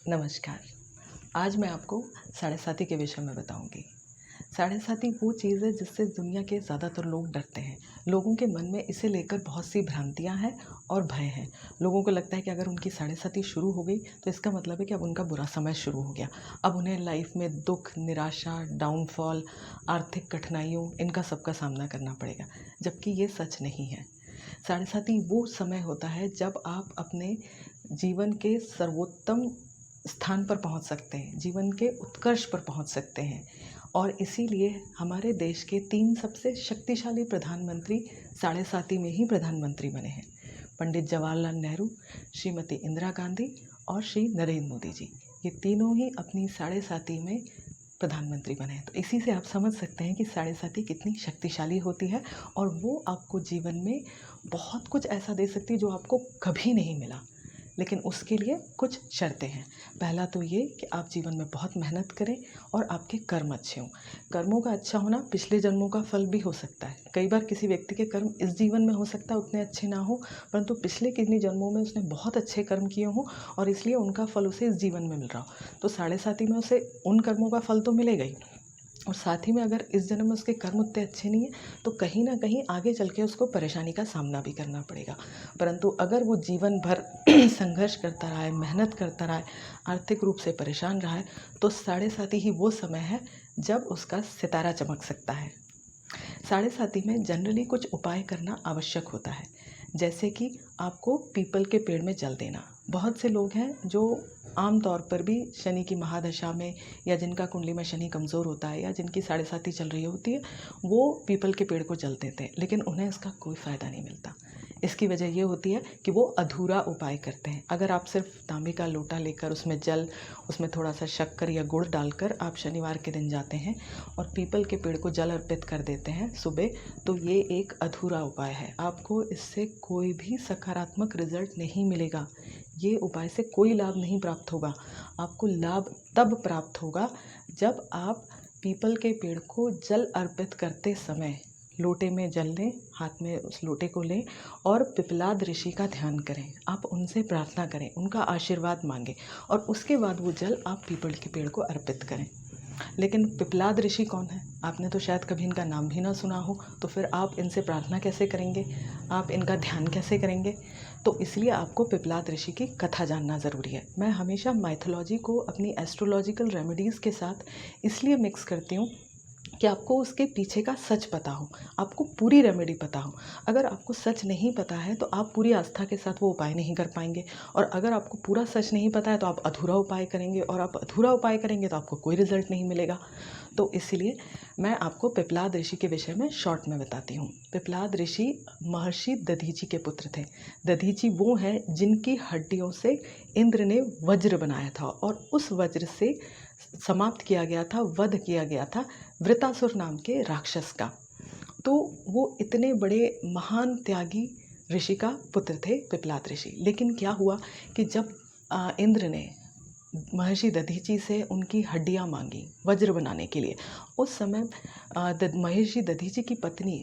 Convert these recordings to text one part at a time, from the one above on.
नमस्कार। आज मैं आपको साढ़े साती के विषय में बताऊंगी। साढ़े साती वो चीज़ है जिससे दुनिया के ज़्यादातर लोग डरते हैं। लोगों के मन में इसे लेकर बहुत सी भ्रांतियां हैं और भय है। लोगों को लगता है कि अगर उनकी साढ़े साती शुरू हो गई तो इसका मतलब है कि अब उनका बुरा समय शुरू हो गया। अब उन्हें लाइफ में दुख, निराशा, डाउनफॉल, आर्थिक कठिनाइयों, इनका सबका सामना करना पड़ेगा, जबकि ये सच नहीं है। साढ़े साती वो समय होता है जब आप अपने जीवन के सर्वोत्तम स्थान पर पहुंच सकते हैं, जीवन के उत्कर्ष पर पहुंच सकते हैं। और इसीलिए हमारे देश के 3 सबसे शक्तिशाली प्रधानमंत्री साढ़े साती में ही प्रधानमंत्री बने हैं। पंडित जवाहरलाल नेहरू, श्रीमती इंदिरा गांधी और श्री नरेंद्र मोदी जी। ये तीनों ही अपनी साढ़े साती में प्रधानमंत्री बने हैं। तो इसी से आप समझ सकते हैं कि साढ़े साती कितनी शक्तिशाली होती है और वो आपको जीवन में बहुत कुछ ऐसा दे सकती है जो आपको कभी नहीं मिला। लेकिन उसके लिए कुछ शर्तें हैं। पहला तो ये कि आप जीवन में बहुत मेहनत करें और आपके कर्म अच्छे हों। कर्मों का अच्छा होना पिछले जन्मों का फल भी हो सकता है। कई बार किसी व्यक्ति के कर्म इस जीवन में हो सकता है उतने अच्छे ना हो, परंतु पिछले किन्हीं जन्मों में उसने बहुत अच्छे कर्म किए हों और इसलिए उनका फल उसे इस जीवन में मिल रहा हो। तो साढ़े साती में उसे उन कर्मों का फल तो मिलेगा ही, और साथ ही में अगर इस जन्म में उसके कर्म उतने अच्छे नहीं हैं तो कहीं ना कहीं आगे चल के उसको परेशानी का सामना भी करना पड़ेगा। परंतु अगर वो जीवन भर संघर्ष करता रहा है, मेहनत करता रहा है, आर्थिक रूप से परेशान रहा है, तो साढ़े साती ही वो समय है जब उसका सितारा चमक सकता है। साढ़े साती में जनरली कुछ उपाय करना आवश्यक होता है, जैसे कि आपको पीपल के पेड़ में जल देना। बहुत से लोग हैं जो आम तौर पर भी शनि की महादशा में, या जिनका कुंडली में शनि कमज़ोर होता है, या जिनकी साढ़े साती चल रही होती है, वो पीपल के पेड़ को जल देते हैं, लेकिन उन्हें इसका कोई फ़ायदा नहीं मिलता। इसकी वजह ये होती है कि वो अधूरा उपाय करते हैं। अगर आप सिर्फ तांबे का लोटा लेकर उसमें जल, उसमें थोड़ा सा शक्कर या गुड़ डालकर आप शनिवार के दिन जाते हैं और पीपल के पेड़ को जल अर्पित कर देते हैं सुबह, तो ये एक अधूरा उपाय है। आपको इससे कोई भी सकारात्मक रिजल्ट नहीं मिलेगा। ये उपाय से कोई लाभ नहीं प्राप्त होगा। आपको लाभ तब प्राप्त होगा जब आप पीपल के पेड़ को जल अर्पित करते समय लोटे में जल लें, हाथ में उस लोटे को लें और पिपलाद ऋषि का ध्यान करें। आप उनसे प्रार्थना करें, उनका आशीर्वाद मांगें और उसके बाद वो जल आप पीपल के पेड़ को अर्पित करें। लेकिन पिपलाद ऋषि कौन है? आपने तो शायद कभी इनका नाम भी ना सुना हो, तो फिर आप इनसे प्रार्थना कैसे करेंगे, आप इनका ध्यान कैसे करेंगे? तो इसलिए आपको पिपलाद ऋषि की कथा जानना ज़रूरी है। मैं हमेशा माइथोलॉजी को अपनी एस्ट्रोलॉजिकल रेमेडीज़ के साथ इसलिए मिक्स करती हूँ कि आपको उसके पीछे का सच पता हो, आपको पूरी रेमेडी पता हो। अगर आपको सच नहीं पता है तो आप पूरी आस्था के साथ वो उपाय नहीं कर पाएंगे, और अगर आपको पूरा सच नहीं पता है तो आप अधूरा उपाय करेंगे, और आप अधूरा उपाय करेंगे तो आपको कोई रिजल्ट नहीं मिलेगा। तो इसलिए मैं आपको पिपलाद ऋषि के विषय में शॉर्ट में बताती हूँ। पिपलाद ऋषि महर्षि दधीचि के पुत्र थे। दधीचि वो हैं जिनकी हड्डियों से इंद्र ने वज्र बनाया था, और उस वज्र से समाप्त किया गया था, वध किया गया था वृतासुर नाम के राक्षस का। तो वो इतने बड़े महान त्यागी ऋषि का पुत्र थे पिपलाद ऋषि। लेकिन क्या हुआ कि जब इंद्र ने महर्षि दधीचि से उनकी हड्डियां मांगी वज्र बनाने के लिए, उस समय महर्षि दधीचि की पत्नी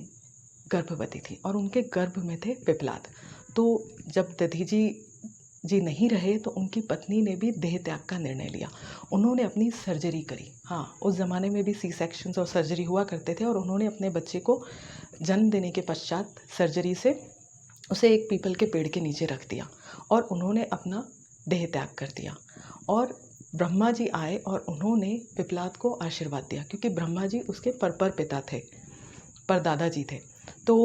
गर्भवती थी और उनके गर्भ में थे पिपलाद। तो जब दधीचि जी नहीं रहे तो उनकी पत्नी ने भी देह त्याग का निर्णय लिया। उन्होंने अपनी सर्जरी करी। हाँ, उस ज़माने में भी सी सेक्शंस और सर्जरी हुआ करते थे, और उन्होंने अपने बच्चे को जन्म देने के पश्चात सर्जरी से उसे एक पीपल के पेड़ के नीचे रख दिया और उन्होंने अपना देह त्याग कर दिया। और ब्रह्मा जी आए और उन्होंने पिपलाद को आशीर्वाद दिया, क्योंकि ब्रह्मा जी उसके पर पिता थे, पर दादाजी थे। तो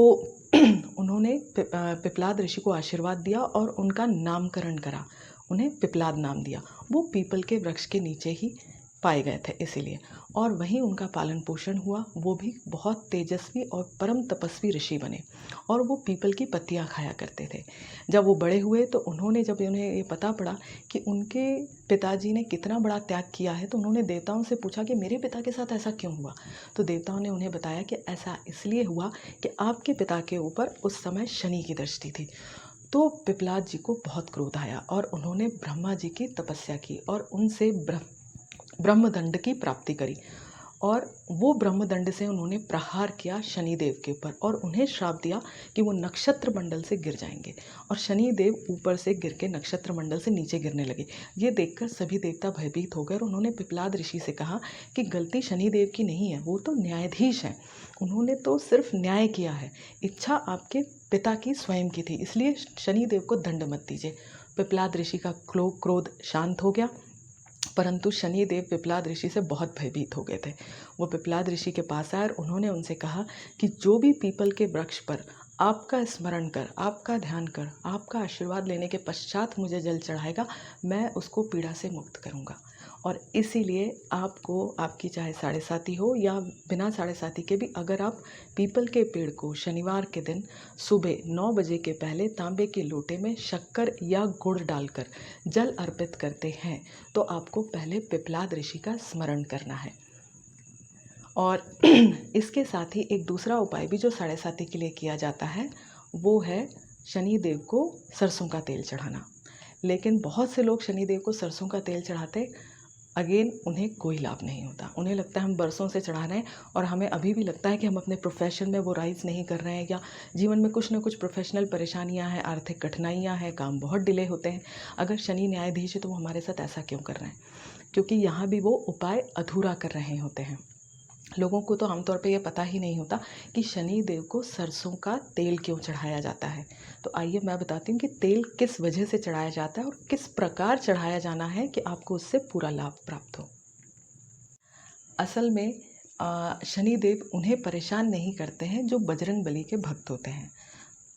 उन्होंने पिपलाद ऋषि को आशीर्वाद दिया और उनका नामकरण करा, उन्हें पिपलाद नाम दिया। वो पीपल के वृक्ष के नीचे ही पाए गए थे इसीलिए, और वहीं उनका पालन पोषण हुआ। वो भी बहुत तेजस्वी और परम तपस्वी ऋषि बने, और वो पीपल की पत्तियां खाया करते थे। जब वो बड़े हुए तो जब उन्हें ये पता पड़ा कि उनके पिताजी ने कितना बड़ा त्याग किया है, तो उन्होंने देवताओं से पूछा कि मेरे पिता के साथ ऐसा क्यों हुआ। तो देवताओं ने उन्हें बताया कि ऐसा इसलिए हुआ कि आपके पिता के ऊपर उस समय शनि की दृष्टि थी। तो पिपलाद जी को बहुत क्रोध आया और उन्होंने ब्रह्मा जी की तपस्या की और उनसे ब्रह्मदंड की प्राप्ति करी। और वो ब्रह्मदंड से उन्होंने प्रहार किया शनिदेव के ऊपर और उन्हें श्राप दिया कि वो नक्षत्र मंडल से गिर जाएंगे। और शनिदेव ऊपर से गिर के नक्षत्र मंडल से नीचे गिरने लगे। ये देखकर सभी देवता भयभीत हो गए और उन्होंने पिप्पलाद ऋषि से कहा कि गलती शनिदेव की नहीं है, वो तो न्यायाधीश हैं, उन्होंने तो सिर्फ न्याय किया है, इच्छा आपके पिता की स्वयं की थी, इसलिए शनिदेव को दंड मत दीजिए। पिप्पलाद ऋषि का क्रोध शांत हो गया, परंतु शनिदेव पिप्पलाद ऋषि से बहुत भयभीत हो गए थे। वो पिप्पलाद ऋषि के पास आए और उन्होंने उनसे कहा कि जो भी पीपल के वृक्ष पर आपका स्मरण कर, आपका ध्यान कर, आपका आशीर्वाद लेने के पश्चात मुझे जल चढ़ाएगा, मैं उसको पीड़ा से मुक्त करूँगा। और इसीलिए आपको, आपकी चाहे साढ़े साती हो या बिना साढ़े साती के भी, अगर आप पीपल के पेड़ को शनिवार के दिन सुबह 9 बजे के पहले तांबे के लोटे में शक्कर या गुड़ डालकर जल अर्पित करते हैं तो आपको पहले पिप्पलाद ऋषि का स्मरण करना है। और इसके साथ ही एक दूसरा उपाय भी जो साढ़े साती के लिए किया जाता है वो है शनिदेव को सरसों का तेल चढ़ाना। लेकिन बहुत से लोग शनिदेव को सरसों का तेल चढ़ाते, अगेन उन्हें कोई लाभ नहीं होता। उन्हें लगता है हम बरसों से चढ़ा रहे हैं और हमें अभी भी लगता है कि हम अपने प्रोफेशन में वो राइज नहीं कर रहे हैं, या जीवन में कुछ ना कुछ प्रोफेशनल परेशानियां हैं, आर्थिक कठिनाइयां हैं, काम बहुत डिले होते हैं। अगर शनि न्यायाधीश है तो वो हमारे साथ ऐसा क्यों कर रहे हैं? क्योंकि यहाँ भी वो उपाय अधूरा कर रहे होते हैं। लोगों को तो आमतौर पे ये पता ही नहीं होता कि शनि देव को सरसों का तेल क्यों चढ़ाया जाता है। तो आइए मैं बताती हूँ कि तेल किस वजह से चढ़ाया जाता है और किस प्रकार चढ़ाया जाना है कि आपको उससे पूरा लाभ प्राप्त हो। असल में शनि देव उन्हें परेशान नहीं करते हैं जो बजरंग बली के भक्त होते हैं,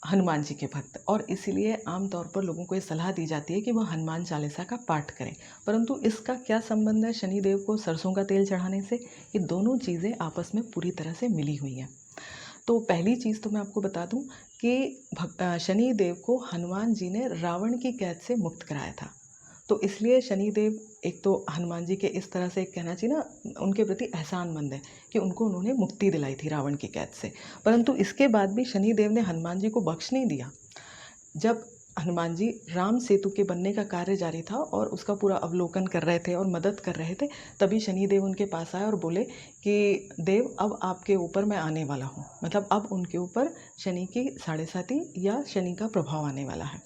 हनुमान जी के भक्त, और इसीलिए आमतौर पर लोगों को ये सलाह दी जाती है कि वह हनुमान चालीसा का पाठ करें। परंतु इसका क्या संबंध है शनिदेव को सरसों का तेल चढ़ाने से? ये दोनों चीज़ें आपस में पूरी तरह से मिली हुई हैं। तो पहली चीज़ तो मैं आपको बता दूं कि शनिदेव को हनुमान जी ने रावण की कैद से मुक्त कराया था। तो इसलिए शनिदेव, एक तो हनुमान जी के इस तरह से कहना चाहिए ना, उनके प्रति एहसानमंद है कि उनको उन्होंने मुक्ति दिलाई थी रावण की कैद से। परंतु इसके बाद भी शनिदेव ने हनुमान जी को बख्श नहीं दिया। जब हनुमान जी राम सेतु के बनने का कार्य जारी था और उसका पूरा अवलोकन कर रहे थे और मदद कर रहे थे, तभी शनिदेव उनके पास आए और बोले कि देव, अब आपके ऊपर मैं आने वाला हूँ। मतलब अब उनके ऊपर शनि की साढ़े साती या शनि का प्रभाव आने वाला है।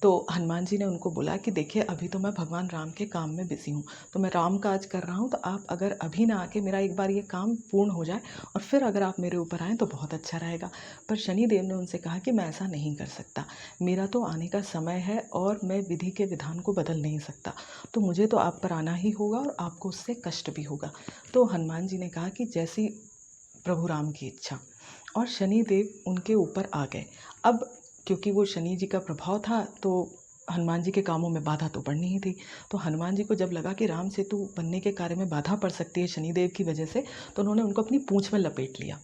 तो हनुमान जी ने उनको बोला कि देखिए, अभी तो मैं भगवान राम के काम में बिजी हूँ, तो मैं राम काज कर रहा हूँ, तो आप अगर अभी ना आके मेरा एक बार ये काम पूर्ण हो जाए और फिर अगर आप मेरे ऊपर आएँ तो बहुत अच्छा रहेगा। पर शनिदेव ने उनसे कहा कि मैं ऐसा नहीं कर सकता, मेरा तो आने का समय है और मैं विधि के विधान को बदल नहीं सकता, तो मुझे तो आप पर आना ही होगा और आपको उससे कष्ट भी होगा। तो हनुमान जी ने कहा कि जैसी प्रभु राम की इच्छा, और शनिदेव उनके ऊपर आ गए। अब क्योंकि वो शनि जी का प्रभाव था तो हनुमान जी के कामों में बाधा तो पड़नी ही थी। तो हनुमान जी को जब लगा कि राम सेतु बनने के कार्य में बाधा पड़ सकती है शनिदेव की वजह से, तो उन्होंने उनको अपनी पूंछ में लपेट लिया,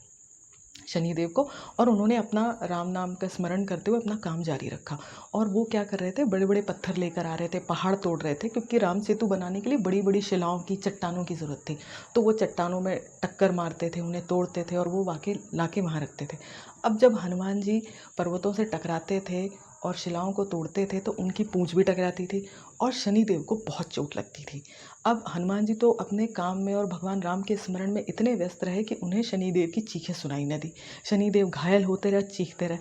शनिदेव को, और उन्होंने अपना राम नाम का स्मरण करते हुए अपना काम जारी रखा। और वो क्या कर रहे थे, बड़े बड़े पत्थर लेकर आ रहे थे, पहाड़ तोड़ रहे थे, क्योंकि राम सेतु बनाने के लिए बड़ी बड़ी शिलाओं की, चट्टानों की ज़रूरत थी। तो वो चट्टानों में टक्कर मारते थे, उन्हें तोड़ते थे और वो वाकई लाके वहाँ रखते थे। अब जब हनुमान जी पर्वतों से टकराते थे और शिलाओं को तोड़ते थे तो उनकी पूंछ भी टकराती थी और शनिदेव को बहुत चोट लगती थी। अब हनुमान जी तो अपने काम में और भगवान राम के स्मरण में इतने व्यस्त रहे कि उन्हें शनिदेव की चीखें सुनाई न दी। शनिदेव घायल होते रहे, चीखते रहे,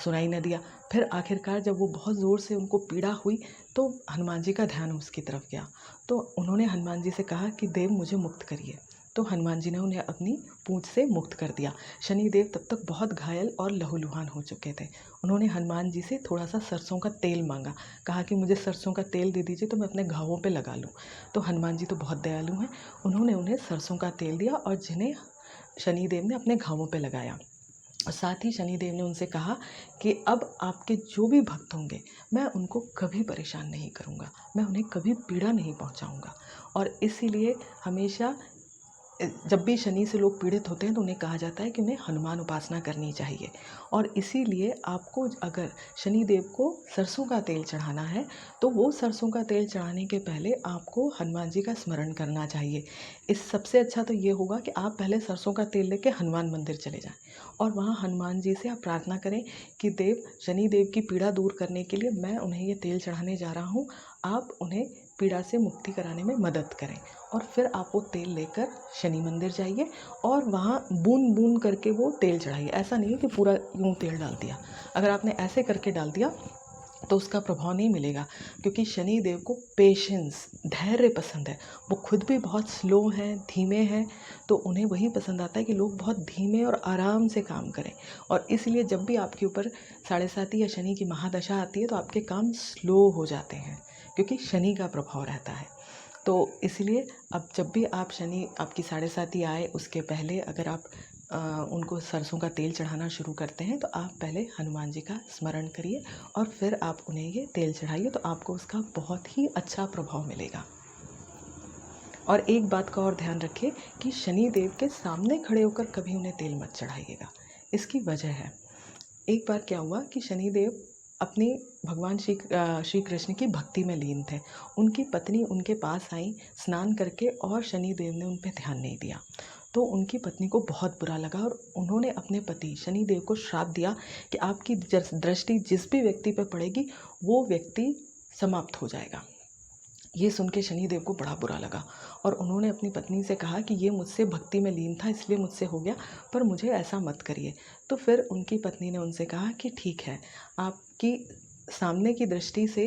सुनाई न दिया। फिर आखिरकार जब वो बहुत ज़ोर से उनको पीड़ा हुई तो हनुमान जी का ध्यान उसकी तरफ गया। तो उन्होंने हनुमान जी से कहा कि देव, मुझे मुक्त करिए। तो हनुमान जी ने उन्हें अपनी पूंछ से मुक्त कर दिया। शनिदेव तब तक बहुत घायल और लहूलुहान हो चुके थे। उन्होंने हनुमान जी से थोड़ा सा सरसों का तेल मांगा, कहा कि मुझे सरसों का तेल दे दीजिए तो मैं अपने घावों पे लगा लूँ। तो हनुमान जी तो बहुत दयालु हैं, उन्होंने उन्हें सरसों का तेल दिया और जिन्हें शनिदेव ने अपने घावों पे लगाया। और साथ ही शनिदेव ने उनसे कहा कि अब आपके जो भी भक्त होंगे मैं उनको कभी परेशान नहीं करूँगा, मैं उन्हें कभी पीड़ा नहीं पहुँचाऊँगा। और इसीलिए हमेशा जब भी शनि से लोग पीड़ित होते हैं तो उन्हें कहा जाता है कि उन्हें हनुमान उपासना करनी चाहिए। और इसीलिए आपको अगर शनिदेव को सरसों का तेल चढ़ाना है तो वो सरसों का तेल चढ़ाने के पहले आपको हनुमान जी का स्मरण करना चाहिए। इस सबसे अच्छा तो ये होगा कि आप पहले सरसों का तेल लेके हनुमान मंदिर चले जाएं और वहाँ हनुमान जी से आप प्रार्थना करें कि देव, शनिदेव की पीड़ा दूर करने के लिए मैं उन्हें ये तेल चढ़ाने जा रहा हूँ, आप उन्हें पीड़ा से मुक्ति कराने में मदद करें। और फिर आप वो तेल लेकर शनि मंदिर जाइए और वहाँ बूंद बूंद करके वो तेल चढ़ाइए। ऐसा नहीं है कि पूरा यूँ तेल डाल दिया। अगर आपने ऐसे करके डाल दिया तो उसका प्रभाव नहीं मिलेगा, क्योंकि शनि देव को पेशेंस, धैर्य पसंद है। वो खुद भी बहुत स्लो हैं, धीमे हैं, तो उन्हें वही पसंद आता है कि लोग बहुत धीमे और आराम से काम करें। और इसलिए जब भी आपके ऊपर 7.5 या शनि की महादशा आती है तो आपके काम स्लो हो जाते हैं, क्योंकि शनि का प्रभाव रहता है। तो इसलिए अब जब भी आप शनि आपकी 7.5 आए उसके पहले अगर आप उनको सरसों का तेल चढ़ाना शुरू करते हैं तो आप पहले हनुमान जी का स्मरण करिए और फिर आप उन्हें ये तेल चढ़ाइए, तो आपको उसका बहुत ही अच्छा प्रभाव मिलेगा। और एक बात का और ध्यान रखिए कि शनि देव के सामने खड़े होकर कभी उन्हें तेल मत चढ़ाइएगा। इसकी वजह है, एक बार क्या हुआ कि शनि देव अपनी भगवान श्री कृष्ण की भक्ति में लीन थे। उनकी पत्नी उनके पास आई स्नान करके और शनि देव ने उन पर ध्यान नहीं दिया। तो उनकी पत्नी को बहुत बुरा लगा और उन्होंने अपने पति शनि देव को श्राप दिया कि आपकी दृष्टि जिस भी व्यक्ति पर पड़ेगी वो व्यक्ति समाप्त हो जाएगा। ये सुन के शनि देव को बड़ा बुरा लगा और उन्होंने अपनी पत्नी से कहा कि ये मुझसे भक्ति में लीन था इसलिए मुझसे हो गया, पर मुझे ऐसा मत करिए। तो फिर उनकी पत्नी ने उनसे कहा कि ठीक है, आपकी सामने की दृष्टि से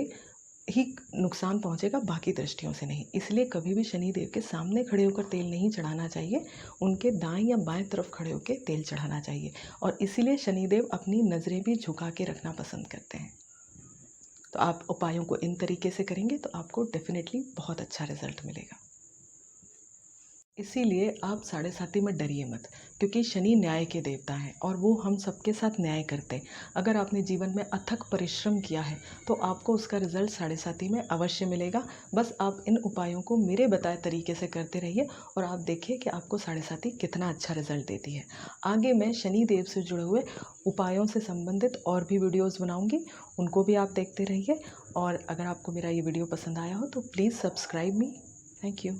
ही नुकसान पहुंचेगा, बाकी दृष्टियों से नहीं। इसलिए कभी भी शनि देव के सामने खड़े होकर तेल नहीं चढ़ाना चाहिए, उनके दाएं या बाएं तरफ खड़े होकर तेल चढ़ाना चाहिए। और इसीलिए शनिदेव अपनी नज़रें भी झुका के रखना पसंद करते हैं। तो आप उपायों को इन तरीके से करेंगे तो आपको डेफिनेटली बहुत अच्छा रिजल्ट मिलेगा। इसीलिए आप 7.5 में डरिए मत, क्योंकि शनि न्याय के देवता हैं और वो हम सबके साथ न्याय करते हैं। अगर आपने जीवन में अथक परिश्रम किया है तो आपको उसका रिजल्ट 7.5 में अवश्य मिलेगा। बस आप इन उपायों को मेरे बताए तरीके से करते रहिए और आप देखिए कि आपको 7.5 कितना अच्छा रिजल्ट देती है। आगे मैं शनि देव से जुड़े हुए उपायों से संबंधित और भी वीडियोज़ बनाऊँगी, उनको भी आप देखते रहिए। और अगर आपको मेरा ये वीडियो पसंद आया हो तो please subscribe me. Thank you.